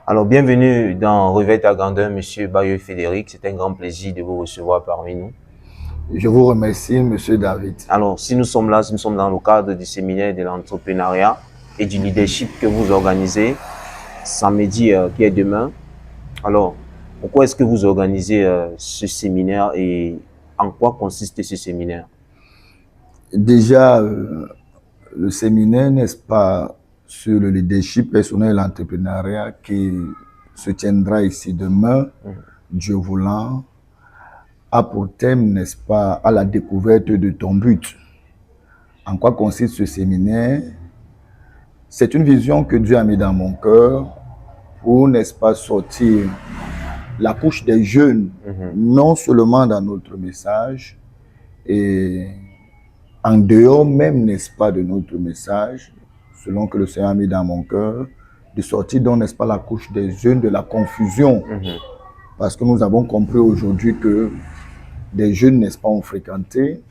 Alors, bienvenue dans Réveille ta grandeur, Monsieur Bayo Frédéric. C'est un grand plaisir de vous recevoir parmi nous. Je vous remercie, Monsieur David. Alors, si nous sommes là, nous sommes dans le cadre du séminaire de l'entrepreneuriat et du leadership que vous organisez samedi qui est demain. Alors, pourquoi est-ce que vous organisez ce séminaire et en quoi consiste ce séminaire? Déjà, le séminaire, n'est-ce pas, sur le leadership personnel et l'entrepreneuriat qui se tiendra ici demain, Dieu voulant, a pour thème, n'est-ce pas, à la découverte de ton but. En quoi consiste ce séminaire? C'est une vision que Dieu a mis dans mon cœur pour, n'est-ce pas, sortir la couche des jeunes, non seulement dans notre message, et en dehors même, n'est-ce pas, de notre message, selon que le Seigneur a mis dans mon cœur, de sortir donc, n'est-ce pas, la couche des jeunes de la confusion. Parce que nous avons compris aujourd'hui que des jeunes, n'est-ce pas, ont fréquenté,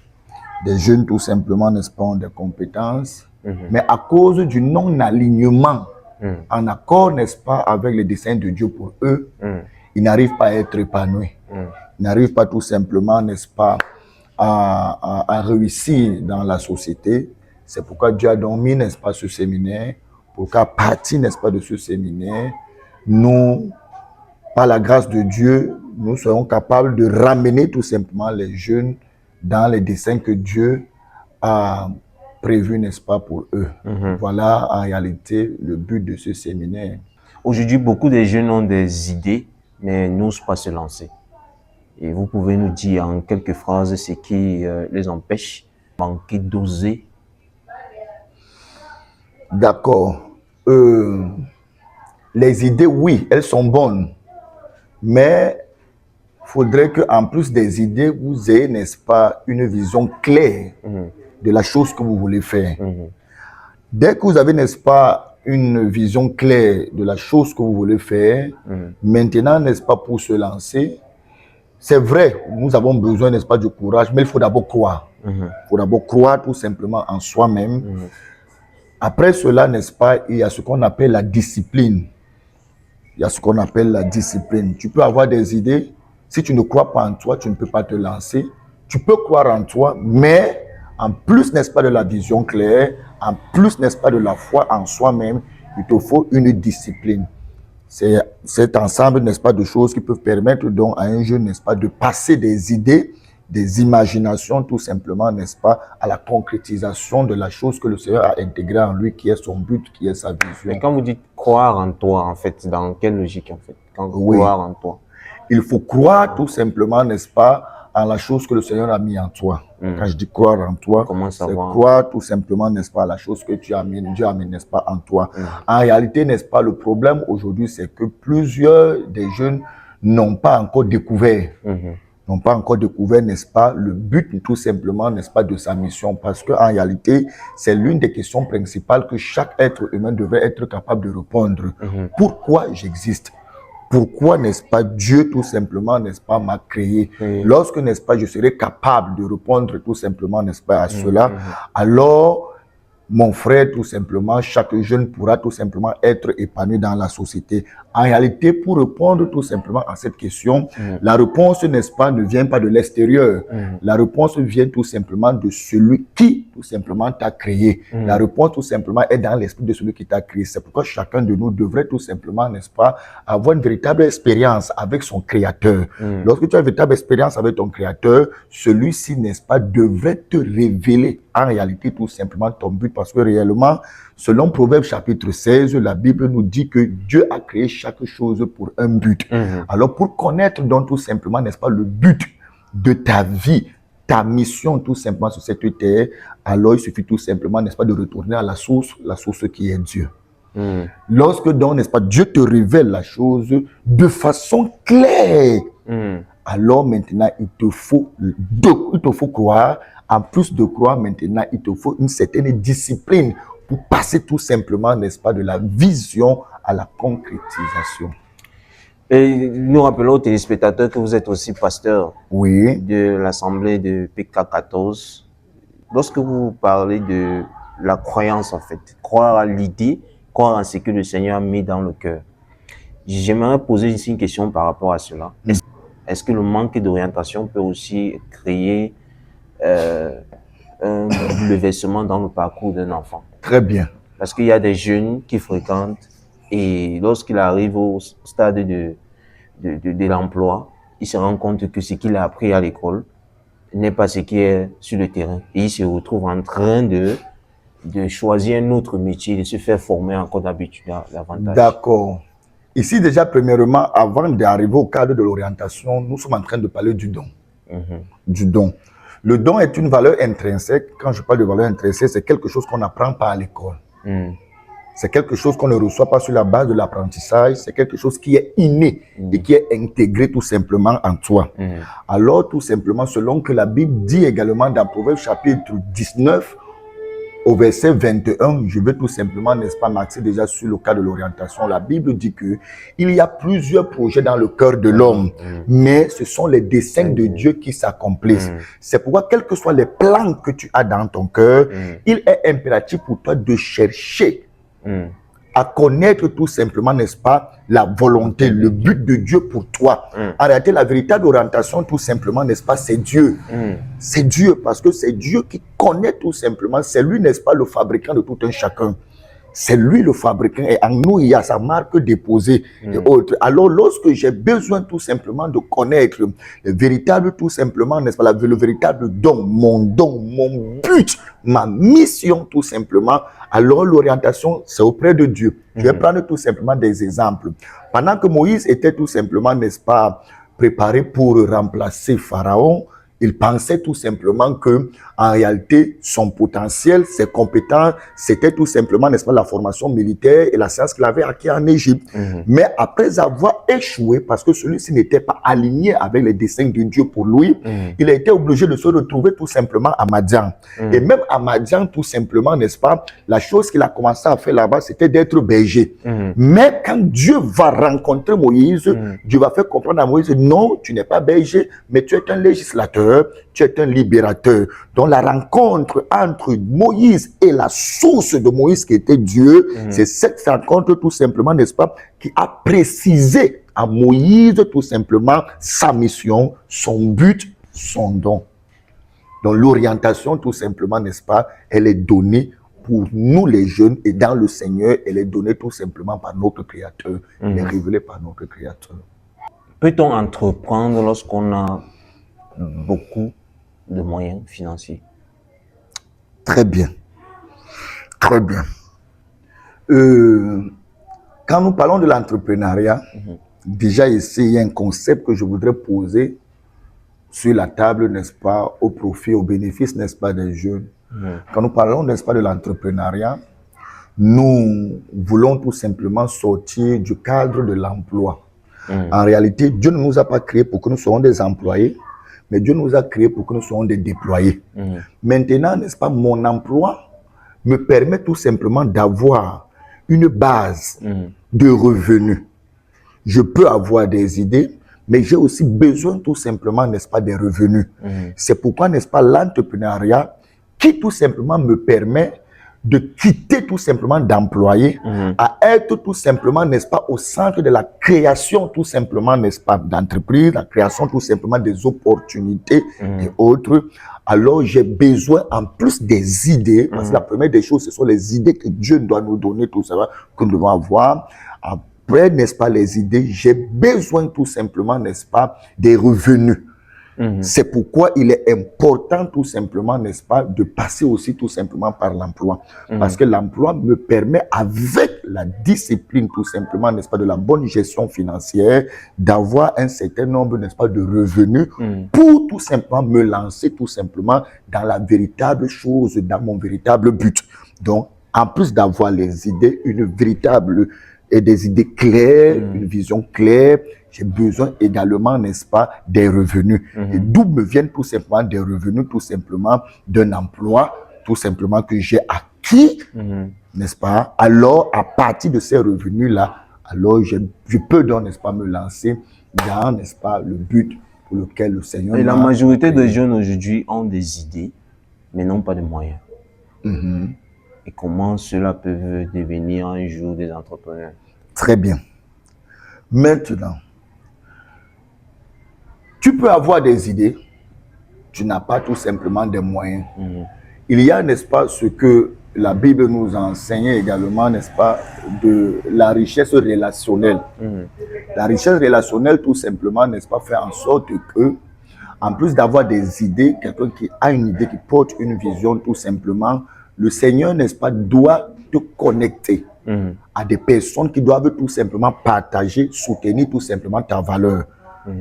des jeunes tout simplement, n'est-ce pas, ont des compétences, mais à cause du non-alignement, en accord, n'est-ce pas, avec les desseins de Dieu pour eux, ils n'arrivent pas à être épanouis. Ils n'arrivent pas tout simplement, n'est-ce pas, à réussir dans la société. C'est pourquoi Dieu a donc mis, n'est-ce pas, ce séminaire, pour qu'à partir, n'est-ce pas, de ce séminaire, nous, par la grâce de Dieu, nous serons capables de ramener tout simplement les jeunes dans les desseins que Dieu a prévus, n'est-ce pas, pour eux. Voilà en réalité le but de ce séminaire. Aujourd'hui, beaucoup de jeunes ont des idées, mais n'osent pas se lancer. Et vous pouvez nous dire en quelques phrases ce qui les empêche de manquer d'oser? D'accord. Les idées, oui, elles sont bonnes. Mais il faudrait qu'en plus des idées, vous ayez, n'est-ce pas, une vision claire de la chose que vous voulez faire. Dès que vous avez, n'est-ce pas, une vision claire de la chose que vous voulez faire, maintenant, n'est-ce pas, pour se lancer, c'est vrai, nous avons besoin, n'est-ce pas, du courage, mais il faut d'abord croire. Il faut d'abord croire tout simplement en soi-même. Après cela, n'est-ce pas, il y a ce qu'on appelle la discipline. Il y a ce qu'on appelle la discipline. Tu peux avoir des idées. Si tu ne crois pas en toi, tu ne peux pas te lancer. Tu peux croire en toi, mais en plus, n'est-ce pas, de la vision claire, en plus, n'est-ce pas, de la foi en soi-même, il te faut une discipline. C'est cet ensemble, n'est-ce pas, de choses qui peuvent permettre donc à un jeune, n'est-ce pas, de passer des idées, des imaginations, tout simplement, n'est-ce pas, à la concrétisation de la chose que le Seigneur a intégrée en lui, qui est son but, qui est sa vision. Mais quand vous dites croire en toi, en fait, dans quelle logique, en fait? Quand croire en toi? Il faut croire tout simplement, n'est-ce pas, en la chose que le Seigneur a mis en toi. Quand je dis croire en toi, c'est croire tout simplement, n'est-ce pas, la chose que Dieu a mis, n'est-ce pas, en toi. En réalité, n'est-ce pas, le problème aujourd'hui, c'est que plusieurs des jeunes n'ont pas encore découvert, n'est-ce pas, le but tout simplement, n'est-ce pas, de sa mission. Parce qu'en réalité, c'est l'une des questions principales que chaque être humain devrait être capable de répondre. Pourquoi j'existe? Pourquoi, n'est-ce pas, Dieu tout simplement, n'est-ce pas, m'a créé? Lorsque, n'est-ce pas, je serai capable de répondre tout simplement, n'est-ce pas, à cela, alors, mon frère, tout simplement, chaque jeune pourra tout simplement être épanoui dans la société. En réalité, pour répondre tout simplement à cette question, la réponse, n'est-ce pas, ne vient pas de l'extérieur. La réponse vient tout simplement de celui qui, tout simplement, t'a créé. La réponse, tout simplement, est dans l'esprit de celui qui t'a créé. C'est pourquoi chacun de nous devrait tout simplement, n'est-ce pas, avoir une véritable expérience avec son Créateur. Lorsque tu as une véritable expérience avec ton Créateur, celui-ci, n'est-ce pas, devrait te révéler en réalité tout simplement ton but, parce que réellement, selon Proverbe chapitre 16, la Bible nous dit que Dieu a créé chaque chose pour un but. Alors pour connaître donc tout simplement, n'est-ce pas, le but de ta vie, ta mission tout simplement sur cette terre, alors il suffit tout simplement, n'est-ce pas, de retourner à la source qui est Dieu. Lorsque donc, n'est-ce pas, Dieu te révèle la chose de façon claire, alors maintenant il te faut croire. En plus de croire, maintenant, il te faut une certaine discipline pour passer tout simplement, n'est-ce pas, de la vision à la concrétisation. Et nous rappelons aux téléspectateurs que vous êtes aussi pasteur de l'Assemblée de PK14. Lorsque vous parlez de la croyance, en fait, croire à l'idée, croire en ce que le Seigneur a mis dans le cœur, J'aimerais poser ici une question par rapport à cela. Est-ce que le manque d'orientation peut aussi créer un bouleversement dans le parcours d'un enfant? Très bien. Parce qu'il y a des jeunes qui fréquentent et lorsqu'il arrive au stade de l'emploi, il se rend compte que ce qu'il a appris à l'école n'est pas ce qui est sur le terrain. Et il se retrouve en train de choisir un autre métier, de se faire former encore d'habitude davantage. D'accord. Ici, déjà, premièrement, avant d'arriver au cadre de l'orientation, nous sommes en train de parler du don. Du don. Le don est une valeur intrinsèque. Quand je parle de valeur intrinsèque, c'est quelque chose qu'on n'apprend pas à l'école. C'est quelque chose qu'on ne reçoit pas sur la base de l'apprentissage. C'est quelque chose qui est inné et qui est intégré tout simplement en toi. Alors, tout simplement, selon que la Bible dit également dans Proverbes chapitre 19, au verset 21, je vais tout simplement, n'est-ce pas, m'axer déjà sur le cas de l'orientation. La Bible dit que il y a plusieurs projets dans le cœur de l'homme, mais ce sont les desseins de Dieu qui s'accomplissent. C'est pourquoi, quels que soient les plans que tu as dans ton cœur, il est impératif pour toi de chercher à connaître tout simplement, n'est-ce pas, la volonté, le but de Dieu pour toi. En réalité, la véritable orientation, tout simplement, n'est-ce pas, c'est Dieu. C'est Dieu, parce que c'est Dieu qui connaît tout simplement. C'est lui, n'est-ce pas, le fabricant de tout un chacun. C'est lui le fabricant et en nous, il y a sa marque déposée et autres. Alors, lorsque j'ai besoin tout simplement de connaître le véritable, tout simplement, n'est-ce pas, le véritable don, mon but, ma mission tout simplement, alors l'orientation, c'est auprès de Dieu. Je vais prendre tout simplement des exemples. Pendant que Moïse était tout simplement, n'est-ce pas, préparé pour remplacer Pharaon, il pensait tout simplement que, en réalité, son potentiel, ses compétences, c'était tout simplement, n'est-ce pas, la formation militaire et la science qu'il avait acquis en Égypte. Mais après avoir échoué, parce que celui-ci n'était pas aligné avec les desseins de Dieu pour lui, il a été obligé de se retrouver tout simplement à Madian. Et même à Madian, tout simplement, n'est-ce pas, la chose qu'il a commencé à faire là-bas, c'était d'être berger. Mais quand Dieu va rencontrer Moïse, Dieu va faire comprendre à Moïse, non, tu n'es pas berger, mais tu es un législateur. Tu es un libérateur. Donc la rencontre entre Moïse et la source de Moïse qui était Dieu, c'est cette rencontre tout simplement, n'est-ce pas, qui a précisé à Moïse tout simplement sa mission, son but, son don. Donc l'orientation tout simplement, n'est-ce pas, elle est donnée pour nous les jeunes et dans le Seigneur, elle est donnée tout simplement par notre Créateur. Elle est révélée par notre Créateur. Peut-on entreprendre lorsqu'on a beaucoup de moyens financiers? Très bien. Très bien. Quand nous parlons de l'entrepreneuriat, déjà ici, il y a un concept que je voudrais poser sur la table, n'est-ce pas, au profit, au bénéfice, n'est-ce pas, des jeunes. Quand nous parlons, n'est-ce pas, de l'entrepreneuriat, nous voulons tout simplement sortir du cadre de l'emploi. En réalité, Dieu ne nous a pas créés pour que nous soyons des employés, mais Dieu nous a créés pour que nous soyons des déployés. Maintenant, n'est-ce pas, mon emploi me permet tout simplement d'avoir une base de revenus. Je peux avoir des idées, mais j'ai aussi besoin tout simplement, n'est-ce pas, des revenus. C'est pourquoi, n'est-ce pas, l'entrepreneuriat qui tout simplement me permet de quitter tout simplement d'employer à être tout simplement, n'est-ce pas, au centre de la création tout simplement, n'est-ce pas, d'entreprise, la création tout simplement des opportunités et autres. Alors j'ai besoin en plus des idées, parce que la première des choses, ce sont les idées que Dieu doit nous donner, tout ça, que nous devons avoir. Après, n'est-ce pas, les idées, j'ai besoin tout simplement, n'est-ce pas, des revenus. C'est pourquoi il est important tout simplement, n'est-ce pas, de passer aussi tout simplement par l'emploi. Parce que l'emploi me permet, avec la discipline tout simplement, n'est-ce pas, de la bonne gestion financière, d'avoir un certain nombre, n'est-ce pas, de revenus pour tout simplement me lancer tout simplement dans la véritable chose, dans mon véritable but. Donc, en plus d'avoir les idées, une véritable et des idées claires, une vision claire, j'ai besoin également, n'est-ce pas, des revenus. Et d'où me viennent tout simplement des revenus, tout simplement d'un emploi, tout simplement que j'ai acquis, n'est-ce pas. Alors, à partir de ces revenus-là, alors je peux donc, n'est-ce pas, me lancer dans, n'est-ce pas, le but pour lequel le Seigneur... Et la majorité des jeunes aujourd'hui ont des idées, mais n'ont pas de moyens. Et comment cela peut devenir un jour des entrepreneurs? Très bien. Maintenant, tu peux avoir des idées, tu n'as pas tout simplement des moyens. Il y a, n'est-ce pas, ce que la Bible nous enseigne également, n'est-ce pas, de la richesse relationnelle. La richesse relationnelle, tout simplement, n'est-ce pas, fait en sorte que, en plus d'avoir des idées, quelqu'un qui a une idée, qui porte une vision, tout simplement, le Seigneur, n'est-ce pas, doit te connecter à des personnes qui doivent tout simplement partager, soutenir tout simplement ta valeur.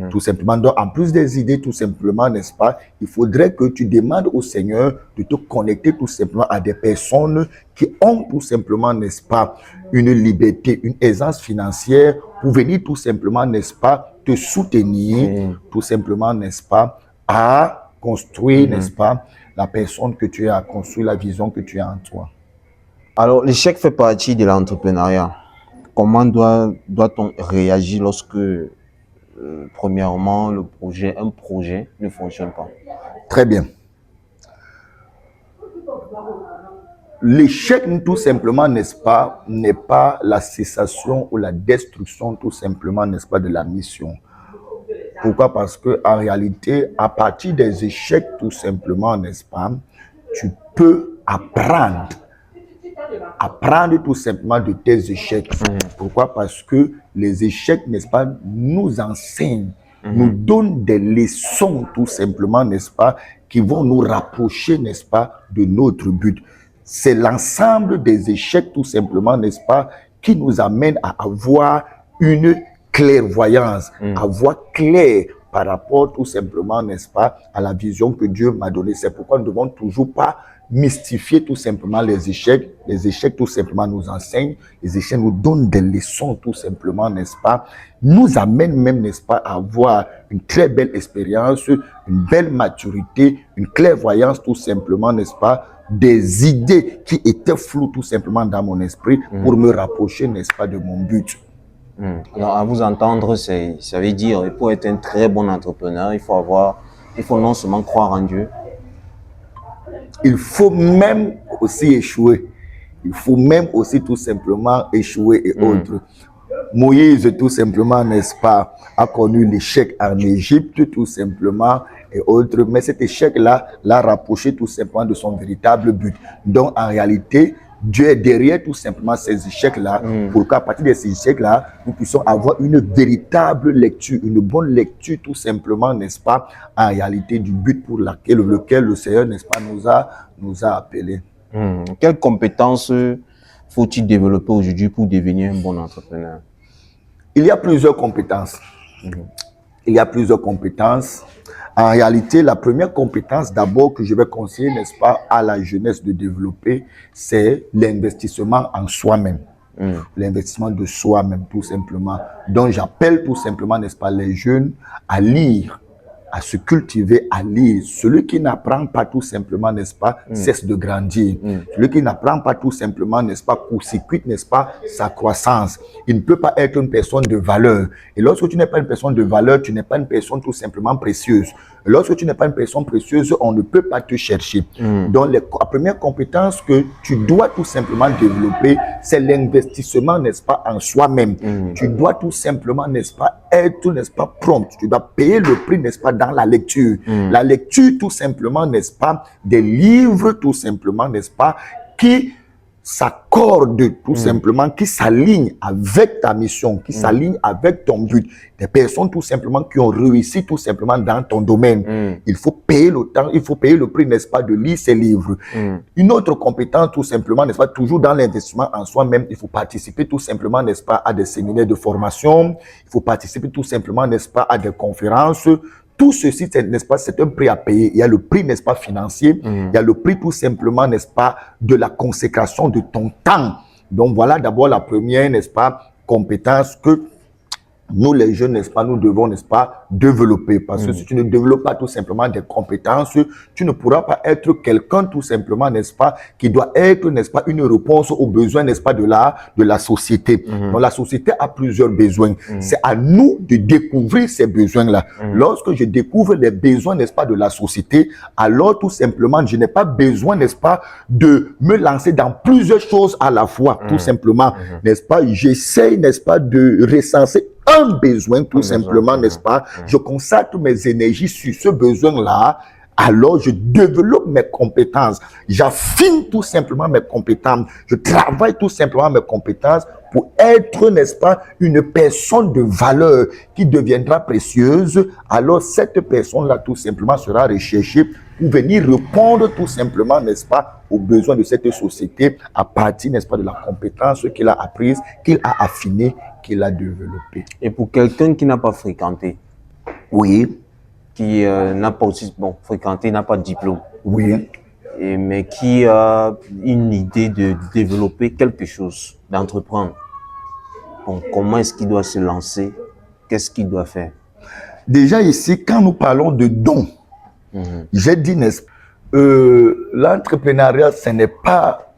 Tout simplement. Donc, en plus des idées, tout simplement, n'est-ce pas, il faudrait que tu demandes au Seigneur de te connecter tout simplement à des personnes qui ont tout simplement, n'est-ce pas, une liberté, une aisance financière pour venir tout simplement, n'est-ce pas, te soutenir, tout simplement, n'est-ce pas, à construire, n'est-ce pas, la personne que tu as, à construire la vision que tu as en toi. Alors, l'échec fait partie de l'entrepreneuriat. Comment doit-on réagir lorsque premièrement, un projet ne fonctionne pas? Très bien. L'échec, tout simplement, n'est-ce pas, n'est pas la cessation ou la destruction, tout simplement, n'est-ce pas, de la mission. Pourquoi? Parce que en réalité, à partir des échecs, tout simplement, n'est-ce pas, tu peux apprendre tout simplement de tes échecs. Pourquoi? Parce que les échecs, n'est-ce pas, nous enseignent, nous donnent des leçons, tout simplement, n'est-ce pas, qui vont nous rapprocher, n'est-ce pas, de notre but. C'est l'ensemble des échecs, tout simplement, n'est-ce pas, qui nous amène à avoir une clairvoyance, à voir clair par rapport, tout simplement, n'est-ce pas, à la vision que Dieu m'a donnée. C'est pourquoi nous ne devons toujours pas mystifier tout simplement les échecs. Les échecs, tout simplement, nous enseignent. Les échecs nous donnent des leçons, tout simplement, n'est-ce pas, nous amènent même, n'est-ce pas, à avoir une très belle expérience, une belle maturité, une clairvoyance, tout simplement, n'est-ce pas, des idées qui étaient floues, tout simplement, dans mon esprit pour me rapprocher, n'est-ce pas, de mon but. Alors, à vous entendre, ça veut dire, pour être un très bon entrepreneur, il faut non seulement croire en Dieu. Il faut même aussi échouer. Il faut même aussi tout simplement échouer et autres. Moïse, tout simplement, n'est-ce pas, a connu l'échec en Égypte, tout simplement, et autres. Mais cet échec-là l'a rapproché tout simplement de son véritable but. Donc, en réalité, Dieu est derrière tout simplement ces échecs-là, pour qu'à partir de ces échecs-là, nous puissions avoir une véritable lecture, une bonne lecture tout simplement, n'est-ce pas, en réalité du but pour lequel le Seigneur, n'est-ce pas, nous a appelés. Quelles compétences faut-il développer aujourd'hui pour devenir un bon entrepreneur? Il y a plusieurs compétences. Il y a plusieurs compétences. En réalité, la première compétence d'abord que je vais conseiller, n'est-ce pas, à la jeunesse de développer, c'est l'investissement en soi-même. L'investissement de soi-même, tout simplement. Donc, j'appelle tout simplement, n'est-ce pas, les jeunes à lire, à se cultiver, à lire. Celui qui n'apprend pas tout simplement, n'est-ce pas, cesse de grandir. Celui qui n'apprend pas tout simplement, n'est-ce pas, court-circuite, n'est-ce pas, sa croissance. Il ne peut pas être une personne de valeur. Et lorsque tu n'es pas une personne de valeur, tu n'es pas une personne tout simplement précieuse. Et lorsque tu n'es pas une personne précieuse, on ne peut pas te chercher. Donc, la première compétence que tu dois tout simplement développer, c'est l'investissement, n'est-ce pas, en soi-même. Tu dois tout simplement, n'est-ce pas, être, n'est-ce pas, prompt. Tu dois payer le prix, n'est-ce pas, dans la lecture. La lecture, tout simplement, n'est-ce pas, des livres, tout simplement, n'est-ce pas, qui s'accordent tout simplement, qui s'alignent avec ta mission, qui s'alignent avec ton but. Des personnes tout simplement qui ont réussi tout simplement dans ton domaine. Il faut payer le temps, il faut payer le prix, n'est-ce pas, de lire ces livres. Une autre compétence tout simplement, n'est-ce pas, toujours dans l'investissement en soi-même, il faut participer tout simplement, n'est-ce pas, à des séminaires de formation, il faut participer tout simplement, n'est-ce pas, à des conférences. Tout ceci, n'est-ce pas, c'est un prix à payer. Il y a le prix, n'est-ce pas, financier. Il y a le prix tout simplement, n'est-ce pas, de la consécration de ton temps. Donc, voilà d'abord la première, n'est-ce pas, compétence que nous, les jeunes, n'est-ce pas, nous devons, n'est-ce pas, développer. Parce que si tu ne développes pas tout simplement des compétences, tu ne pourras pas être quelqu'un tout simplement, n'est-ce pas, qui doit être, n'est-ce pas, une réponse aux besoins, n'est-ce pas, de la société. Donc, la société a plusieurs besoins. C'est à nous de découvrir ces besoins-là. Lorsque je découvre les besoins, n'est-ce pas, de la société, alors tout simplement, je n'ai pas besoin, n'est-ce pas, de me lancer dans plusieurs choses à la fois, tout simplement, n'est-ce pas. J'essaye, n'est-ce pas, de recenser un besoin, tout simplement, n'est-ce pas? Je consacre mes énergies sur ce besoin-là. Alors, je développe mes compétences. J'affine tout simplement mes compétences. Je travaille tout simplement mes compétences pour être, n'est-ce pas, une personne de valeur qui deviendra précieuse. Alors, cette personne-là, tout simplement, sera recherchée pour venir répondre tout simplement, n'est-ce pas, aux besoins de cette société à partir, n'est-ce pas, de la compétence qu'il a apprise, qu'il a affinée, qu'il a développée. Et pour quelqu'un qui n'a pas fréquenté, oui, qui n'a pas aussi fréquenté, n'a pas de diplôme, oui, mais qui a une idée de développer quelque chose, d'entreprendre. Bon, comment est-ce qu'il doit se lancer? Qu'est-ce qu'il doit faire? Déjà ici, quand nous parlons de dons, j'ai dit, n'est-ce pas, l'entrepreneuriat, ce n'est pas,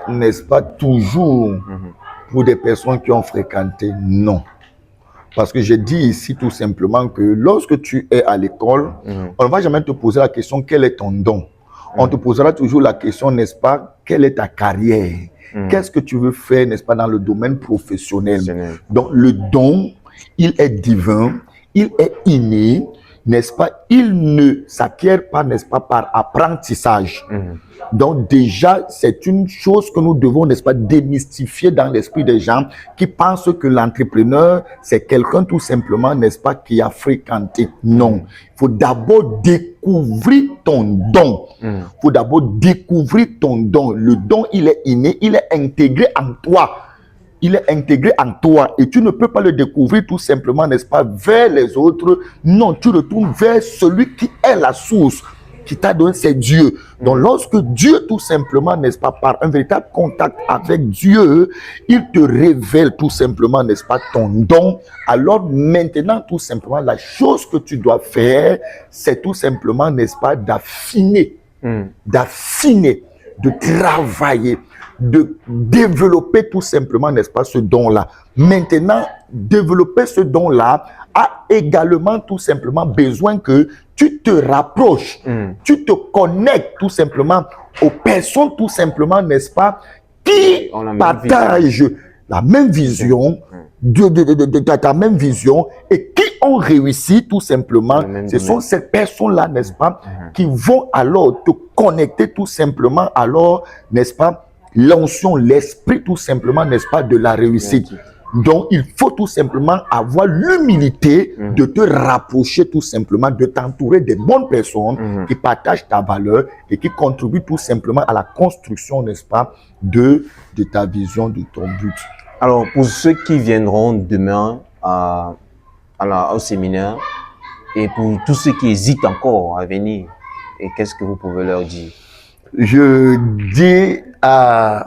n'est-ce pas, toujours pour des personnes qui ont fréquenté, non. Parce que j'ai dit ici tout simplement que lorsque tu es à l'école, on ne va jamais te poser la question quel est ton don. On te posera toujours la question, n'est-ce pas, quelle est ta carrière? Qu'est-ce que tu veux faire, n'est-ce pas, dans le domaine professionnel? Donc le don, il est divin, il est inné, n'est-ce pas? Il ne s'acquiert pas, n'est-ce pas, par apprentissage. Donc déjà, c'est une chose que nous devons, n'est-ce pas, démystifier dans l'esprit des gens qui pensent que l'entrepreneur, c'est quelqu'un tout simplement, n'est-ce pas, qui a fréquenté. Non. Il faut d'abord découvrir ton don. Il faut d'abord découvrir ton don. Le don, il est inné, il est intégré en toi. Il est intégré en toi et tu ne peux pas le découvrir tout simplement, n'est-ce pas, vers les autres. Non, tu retournes vers celui qui est la source, qui t'a donné, c'est Dieu. Donc, lorsque Dieu, tout simplement, n'est-ce pas, par un véritable contact avec Dieu, il te révèle tout simplement, n'est-ce pas, ton don. Alors, maintenant, tout simplement, la chose que tu dois faire, c'est tout simplement, n'est-ce pas, d'affiner, de travailler, de développer tout simplement, n'est-ce pas, ce don-là. Maintenant, développer ce don-là a également tout simplement besoin que tu te rapproches, tu te connectes tout simplement aux personnes tout simplement, n'est-ce pas, qui partagent la même vision, de ta même vision et qui ont réussi tout simplement. Ce sont ces personnes-là, n'est-ce pas, qui vont alors te connecter tout simplement, alors, n'est-ce pas, l'onction, l'esprit tout simplement, n'est-ce pas, de la réussite. Donc, il faut tout simplement avoir l'humilité de te rapprocher tout simplement, de t'entourer des bonnes personnes qui partagent ta valeur et qui contribuent tout simplement à la construction, n'est-ce pas, de ta vision, de ton but. Alors, pour ceux qui viendront demain au séminaire et pour tous ceux qui hésitent encore à venir, et qu'est-ce que vous pouvez leur dire? Je dis à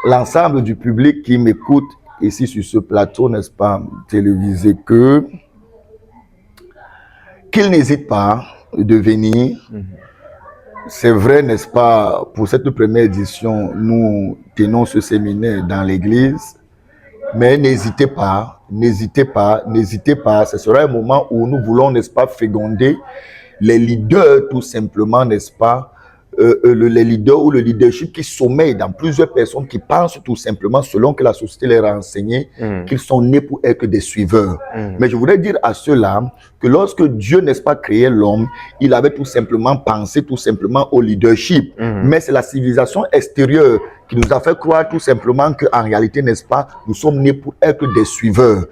l'ensemble du public qui m'écoute ici sur ce plateau, n'est-ce pas, télévisé, qu'ils n'hésitent pas de venir. C'est vrai, n'est-ce pas, pour cette première édition, nous tenons ce séminaire dans l'église, mais n'hésitez pas, n'hésitez pas, n'hésitez pas. Ce sera un moment où nous voulons, n'est-ce pas, féconder les leaders, tout simplement, n'est-ce pas, les leaders ou le leadership qui sommeille dans plusieurs personnes qui pensent tout simplement, selon que la société les a enseigné, qu'ils sont nés pour être des suiveurs. Mais je voudrais dire à ceux-là que lorsque Dieu, n'est-ce pas, créé l'homme, il avait tout simplement pensé tout simplement au leadership. Mais c'est la civilisation extérieure qui nous a fait croire tout simplement qu'en réalité, n'est-ce pas, nous sommes nés pour être des suiveurs.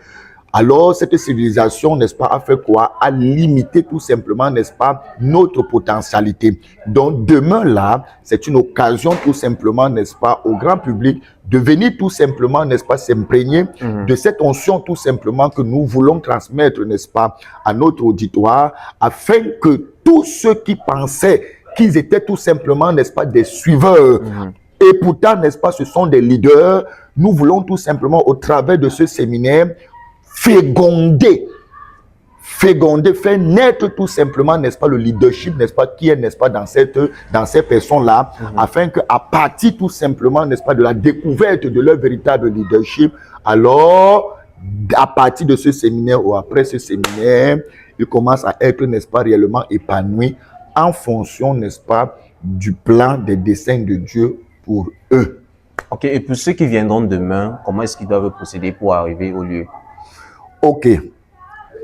Alors, cette civilisation, n'est-ce pas, a fait quoi? A limité tout simplement, n'est-ce pas, notre potentialité. Donc, demain là, c'est une occasion tout simplement, n'est-ce pas, au grand public de venir tout simplement, n'est-ce pas, s'imprégner de cette onction tout simplement que nous voulons transmettre, n'est-ce pas, à notre auditoire, afin que tous ceux qui pensaient qu'ils étaient tout simplement, n'est-ce pas, des suiveurs, et pourtant, n'est-ce pas, ce sont des leaders, nous voulons tout simplement, au travers de ce séminaire, féconder, faire naître tout simplement, n'est-ce pas, le leadership, n'est-ce pas, qui est, n'est-ce pas, dans ces personnes-là, afin qu'à partir tout simplement, n'est-ce pas, de la découverte de leur véritable leadership, alors, à partir de ce séminaire ou après ce séminaire, ils commencent à être, n'est-ce pas, réellement épanouis en fonction, n'est-ce pas, du plan des desseins de Dieu pour eux. Ok, et pour ceux qui viendront demain, comment est-ce qu'ils doivent procéder pour arriver au lieu? Ok.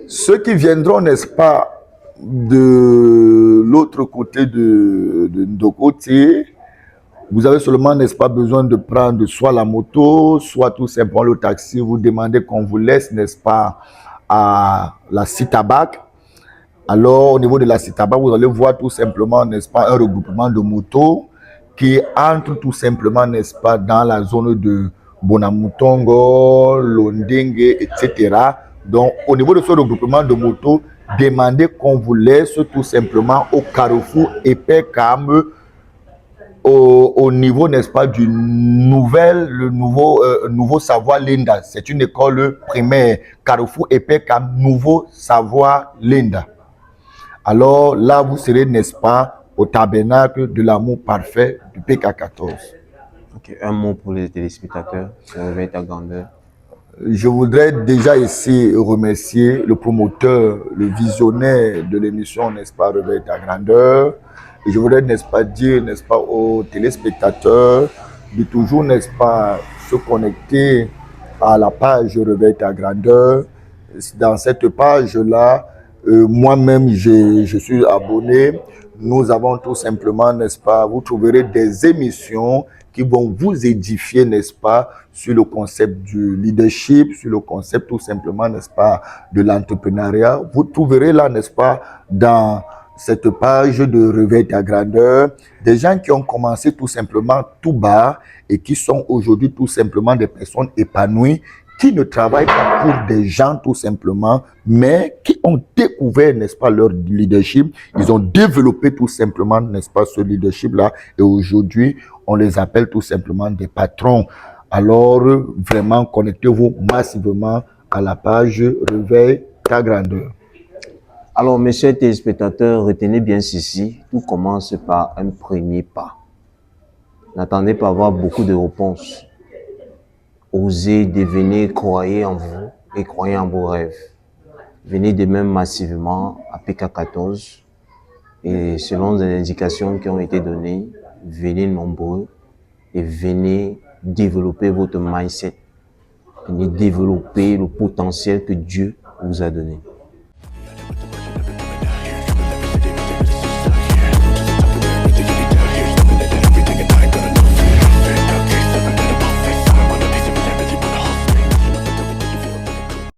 Ceux qui viendront, n'est-ce pas, de l'autre côté de Ndokoté, vous avez seulement, n'est-ce pas, besoin de prendre soit la moto, soit tout simplement le taxi. Vous demandez qu'on vous laisse, n'est-ce pas, à la Citabac. Alors, au niveau de la Citabac, vous allez voir tout simplement, n'est-ce pas, un regroupement de motos qui entre tout simplement, n'est-ce pas, dans la zone de Bonamoutongo, Londenge, etc. Donc, au niveau de ce regroupement de motos, demandez qu'on vous laisse tout simplement au carrefour Épais Cam, au niveau, n'est-ce pas, du nouveau Savoir Linda. C'est une école primaire, carrefour Épais Cam, nouveau Savoir Linda. Alors là, vous serez, n'est-ce pas, au tabernacle de l'amour parfait du PK14. Ok, un mot pour les téléspectateurs, sur Réveille ta grandeur. Je voudrais déjà ici remercier le promoteur, le visionnaire de l'émission, n'est-ce pas, Réveille ta grandeur. Et je voudrais, n'est-ce pas, dire, n'est-ce pas, aux téléspectateurs de toujours, n'est-ce pas, se connecter à la page Réveille ta grandeur. Dans cette page-là, moi-même, je suis abonné. Nous avons tout simplement, n'est-ce pas, vous trouverez des émissions qui vont vous édifier, n'est-ce pas, sur le concept du leadership, sur le concept tout simplement, n'est-ce pas, de l'entrepreneuriat. Vous trouverez là, n'est-ce pas, dans cette page de Réveille ta grandeur, des gens qui ont commencé tout simplement tout bas et qui sont aujourd'hui tout simplement des personnes épanouies, qui ne travaillent pas pour des gens tout simplement, mais qui ont découvert, n'est-ce pas, leur leadership. Ils ont développé tout simplement, n'est-ce pas, ce leadership-là. Et aujourd'hui, on les appelle tout simplement des patrons. Alors, vraiment, connectez-vous massivement à la page Réveille ta grandeur. Alors, mes chers téléspectateurs, retenez bien ceci. Tout commence par un premier pas. N'attendez pas avoir beaucoup de réponses. Osez devenir, croyez en vous et croyez en vos rêves. Venez demain massivement à PK14 et selon les indications qui ont été données, venez nombreux et venez développer votre mindset. Venez développer le potentiel que Dieu vous a donné.